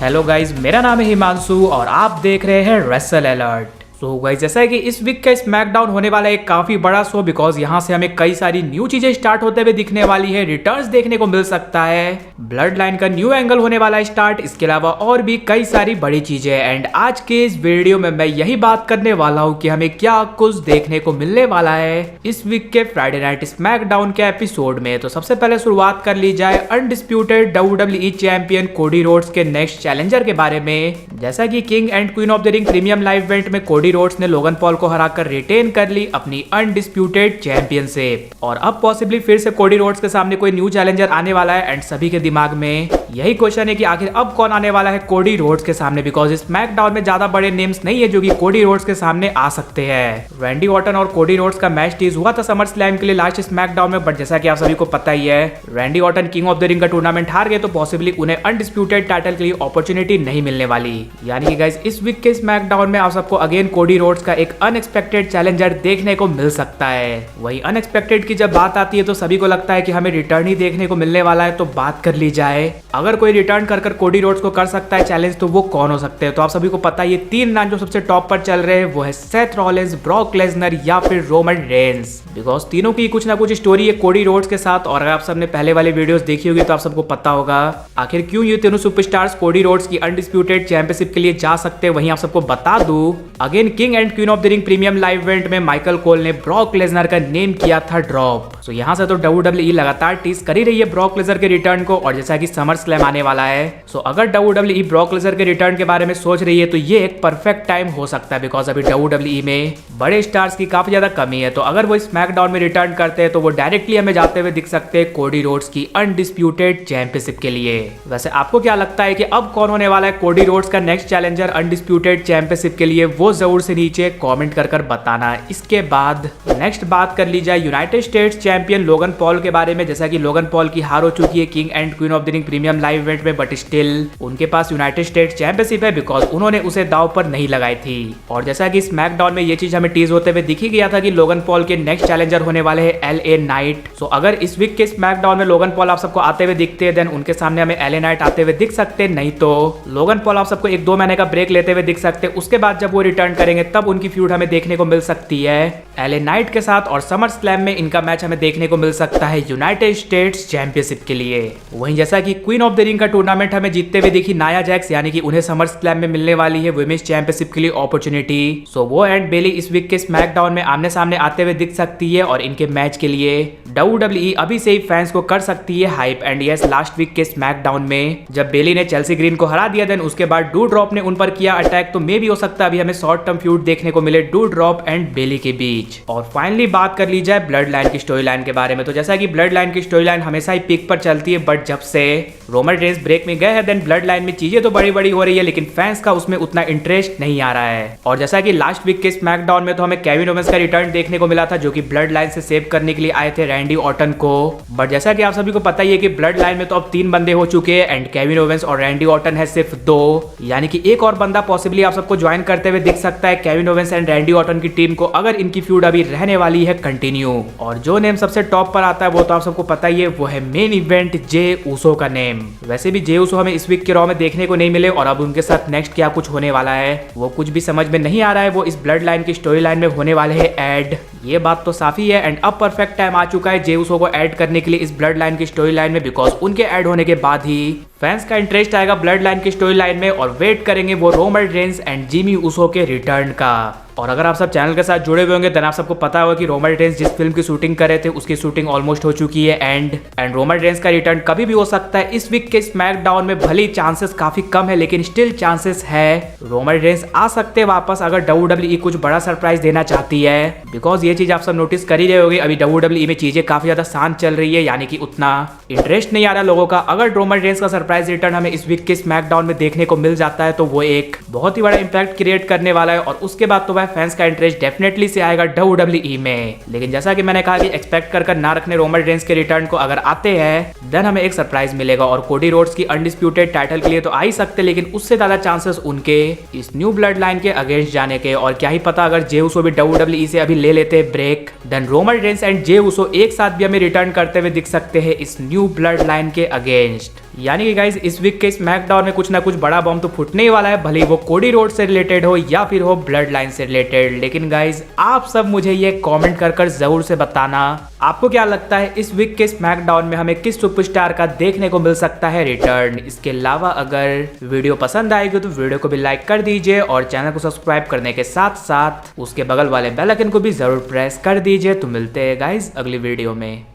Hello guys, मेरा नाम है हिमांशु और आप देख रहे हैं रेसल अलर्ट। तो गाइस, जैसा है कि इस वीक का स्मैकडाउन होने वाला है एक काफी बड़ा शो, बिकॉज यहाँ से हमें कई सारी न्यू चीजें स्टार्ट होते हुए दिखने वाली है। रिटर्न्स देखने को मिल सकता है, ब्लड लाइन का न्यू एंगल होने वाला है स्टार्ट, इसके अलावा और भी कई सारी बड़ी चीजें। एंड आज के इस वीडियो में मैं यही बात करने वाला हूँ कि हमें क्या कुछ देखने को मिलने वाला है इस वीक के फ्राइडे नाइट स्मैकडाउन के एपिसोड में। तो सबसे पहले शुरुआत कर ली जाए undisputed WWE champion Cody Rhodes के नेक्स्ट चैलेंजर के बारे में। जैसा कि king and queen of the ring premium live event में कोडी रोड्स ने लोगन पॉल को हराकर रिटेन कर ली अपनी अनडिस्प्यूटेड चैंपियनशिप, और अब पॉसिबली फिर से कोडी रोड्स के सामने कोई न्यू चैलेंजर आने वाला है। एंड सभी के दिमाग में यही क्वेश्चन है कि आखिर अब कौन आने वाला है कोडी रोड्स के सामने, बिकॉज स्मैकडाउन में ज्यादा बड़े नेम्स नहीं है जो कि कोडी रोड्स के सामने आ सकते हैं। रैंडी ऑर्टन और कोडी रोड्स का मैच टीज हुआ था समर स्लैम के लिए लास्ट स्मैकडाउन में, बट जैसा कि आप सभी को पता ही है Randy Orton king of the ring का टूर्नामेंट हार गए, तो पॉसिबली उन्हें अनडिस्प्यूटेड टाइटल के लिए अपॉर्चुनिटी नहीं मिलने वाली। यानी कि गाइस, इस वीक के स्मैकडाउन में आप सबको अगेन कोडी रोड्स का एक अनएक्सपेक्टेड चैलेंजर देखने को मिल सकता है। वही अनएक्सपेक्टेड की जब बात आती है तो सभी को लगता है कि हमें रिटर्न ही देखने को मिलने वाला है। तो बात कर ली जाए, अगर कोई रिटर्न कर कोडी रोड्स को कर सकता है चैलेंज, तो वो कौन हो सकते हैं। तो आप सभी को पता है ये तीन नाम जो सबसे टॉप पर चल रहे हैं वो है सेथ रॉलिंस, ब्रॉक लेसनर या फिर रोमन रेंस, बिकॉज तीनों की कुछ ना कुछ स्टोरी है कोडी रोड्स के साथ। और अगर आप सबने पहले वाले वीडियोस देखी होगी तो आप सबको पता होगा आखिर क्यों ये तीनों सुपरस्टार्स कोडी रोड्स की अनडिस्प्यूटेड चैंपियनशिप के लिए जा सकते हैं। वहीं आप सबको बता दूं, again king and queen of the ring premium live event में माइकल कोल ने ब्रॉक लेसनर का नेम किया था ड्रॉप। सो यहाँ से तो WWE लगातार टीज कर ही रही है ब्रॉक लेसनर के रिटर्न को, और जैसा कि समर स्लैम आने वाला है, सो अगर WWE ब्रॉक लेसनर के रिटर्न के बारे में सोच रही है तो ये एक परफेक्ट टाइम हो सकता है, बिकॉज अभी WWE में बड़े स्टार्स की काफी ज्यादा कमी है। तो अगर वो स्मैकडाउन में रिटर्न करते हैं तो वो डायरेक्टली हमें जाते हुए दिख सकते हैं कोडी रोड्स की अनडिस्प्यूटेड चैंपियनशिप के लिए। वैसे आपको क्या लगता है कि अब कौन होने वाला है कोडी रोड्स का नेक्स्ट चैलेंजर अनडिस्प्यूटेड चैंपियनशिप के लिए, वो जरूर से नीचे कमेंट कर बताना। इसके बाद नेक्स्ट बात कर ली जाए United states champion Logan Paul के बारे में। जैसा कि लोगन पॉल की हार हो चुकी है king and queen of the ring premium live event में, बट स्टिल उनके पास यूनाइटेड स्टेट्स चैंपियनशिप है, बिकॉज उन्होंने उसे दाव पर नहीं लगाई थी। और जैसा कि स्मैकडाउन में ये चीज हमें टीज होते हुए दिखी गया था कि लोगन पॉल के नेक्स्ट चैलेंजर होने वाले हैं LA नाइट। सो अगर इस वीक के स्मैकडाउन में लोगन पॉल आप सबको आते हुए दिखते हैं, देन उनके सामने हमें LA नाइट आते हुए दिख सकते हैं। नहीं तो लोगन पॉल आप सबको 1-2 महीने का ब्रेक लेते हुए दिख सकते हैं। उसके बाद जब वो रिटर्न करेंगे तब उनकी फ्यूड हमें देखने को मिल सकती है LA नाइट के साथ, और समर स्लैम में इनका मैच हमें देखने को मिल सकता है यूनाइटेड स्टेट्स चैंपियनशिप के लिए। वहीं जैसा कि क्वीन ऑफ द रिंग का टूर्नामेंट हमें जीतते हुए दिखी नाया जैक्स, यानी कि उन्हें समर स्लैम में मिलने वाली है वुमेन्स चैंपियनशिप के लिए अपॉर्चुनिटी। सो वो एंड बेली इस वीक के स्मैकडाउन में आमने सामने आते हुए दिख सकती है, और इनके मैच के लिए WWE अभी से ही फैंस को कर सकती है hype. And yes, last week के स्मैकडाउन में जब बेली ने चेल्सी ग्रीन को हरा दिया, देन उसके बाद डू ड्रॉप ने उन पर किया अटैक, तो मे भी हो सकता है अभी हमें शॉर्ट टर्म फ्यूड देखने को मिले डू ड्रॉप एंड बेली के बीच। और फाइनली बात कर ली जाए ब्लड लाइन की स्टोरी लाइन के बारे में। तो जैसा कि ब्लड लाइन की स्टोरी लाइन हमेशा ही पीक पर चलती है, बट जब से रोमन रेंस ब्रेक में गए हैं, देन ब्लड लाइन में चीजें तो बड़ी बड़ी हो रही है, लेकिन फैंस का उसमें उतना इंटरेस्ट नहीं आ रहा है। और जैसा कि लास्ट वीक के स्मैकडाउन में तो हमें केविन ओवेंस का रिटर्न देखने को मिला था, जो कि ब्लड लाइन से सेव करने के लिए आए थे रैंडी ऑर्टन को। बट जैसा कि आप सभी को पता ही है कि ब्लड लाइन में तो अब 3 बंदे हो चुके हैं, एंड केविन ओवेंस और रैंडी ऑर्टन है सिर्फ 2, यानी कि एक और बंदा पॉसिबली आप सबको ज्वाइन करते हुए दिख सकता है Kevin Owens and Randy Orton की टीम को, अगर इनकी फ्यूड अभी रहने वाली है कंटिन्यू। और जो नेम सबसे टॉप पर आता है वो तो आप सबको पता ही है, वो है मेन इवेंट जे ऊसो का नेम। वैसे भी जे ऊसो हमें इस वीक के रॉ में देखने को नहीं मिले, और अब उनके साथ नेक्स्ट क्या कुछ होने वाला है वो कुछ भी समझ में नहीं आ रहा है। वो इस ब्लड लाइन की स्टोरी लाइन में होने वाले हैं ऐड, ये बात तो साफी है। एंड अब परफेक्ट टाइम आ चुका है जे ऊसो को ऐड करने के लिए इस ब्लड लाइन की स्टोरी लाइन में, बिकॉज उनके ऐड होने के बाद ही फैंस का इंटरेस्ट आएगा ब्लड लाइन की स्टोरी लाइन में, और वेट करेंगे वो Roman Reigns and Jimmy Uso के रिटर्न का। और अगर आप सब चैनल के साथ जुड़े हुए होंगे तो आप सबको पता होगा कि रोमन रेंस जिस फिल्म की शूटिंग कर रहे थे उसकी शूटिंग ऑलमोस्ट हो चुकी है, एंड रोमन रेंस का रिटर्न कभी भी हो सकता है इस वीक के स्मैकडाउन में। भले चांसेस काफी कम है, लेकिन स्टिल चांसेस है रोमन रेंस आ सकते हैं वापस, अगर WWE कुछ बड़ा सरप्राइज देना चाहती है, बिकॉज ये चीज आप सब नोटिस कर ही रहे होगे अभी WWE में चीजें काफी ज्यादा शांत चल रही है, यानी कि उतना इंटरेस्ट नहीं आ रहा लोगों का। अगर रोमन रेंस का सरप्राइज रिटर्न हमें इस वीक के स्मैकडाउन में देखने को मिल जाता है तो वो एक बहुत ही बड़ा इंपैक्ट क्रिएट करने वाला है, और उसके बाद तो वह फैंस का इंटरेस्ट डेफिनेटली से आएगा WWE में। लेकिन जैसा कि मैंने कहा कि एक्सपेक्ट कर ना रखने रोमन रेंस के रिटर्न को, अगर आते हैं देन हमें एक सरप्राइज मिलेगा, और कोडी रोड्स की अनडिस्प्यूटेड टाइटल के लिए तो आ ही सकते, लेकिन उससे ज्यादा चांसेस उनके इस न्यू ब्लड लाइन के अगेंस्ट जाने के। और क्या ही पता अगर जे ऊसो भी WWE से अभी ले लेते हैं break, then Roman Reigns and Jey Uso एक साथ भी हमें रिटर्न करते हुए दिख सकते हैं इस न्यू ब्लड लाइन के अगेंस्ट। यानी कि गाइज इस वीक के स्मैकडाउन में कुछ ना कुछ बड़ा बम तो फूटने ही वाला है, भले ही वो कोडी रोड से रिलेटेड हो या फिर हो ब्लड लाइन से रिलेटेड। लेकिन गाइज आप सब मुझे ये कमेंट कर जरूर से बताना आपको क्या लगता है इस वीक के स्मैकडाउन में हमें किस सुपरस्टार का देखने को मिल सकता है रिटर्न। इसके अलावा अगर वीडियो पसंद आएगी तो वीडियो को भी लाइक कर दीजिए और चैनल को सब्सक्राइब करने के साथ साथ उसके बगल वाले बेल आइकन को भी जरूर प्रेस कर दीजिए। तो मिलते हैं गाइज अगली वीडियो में।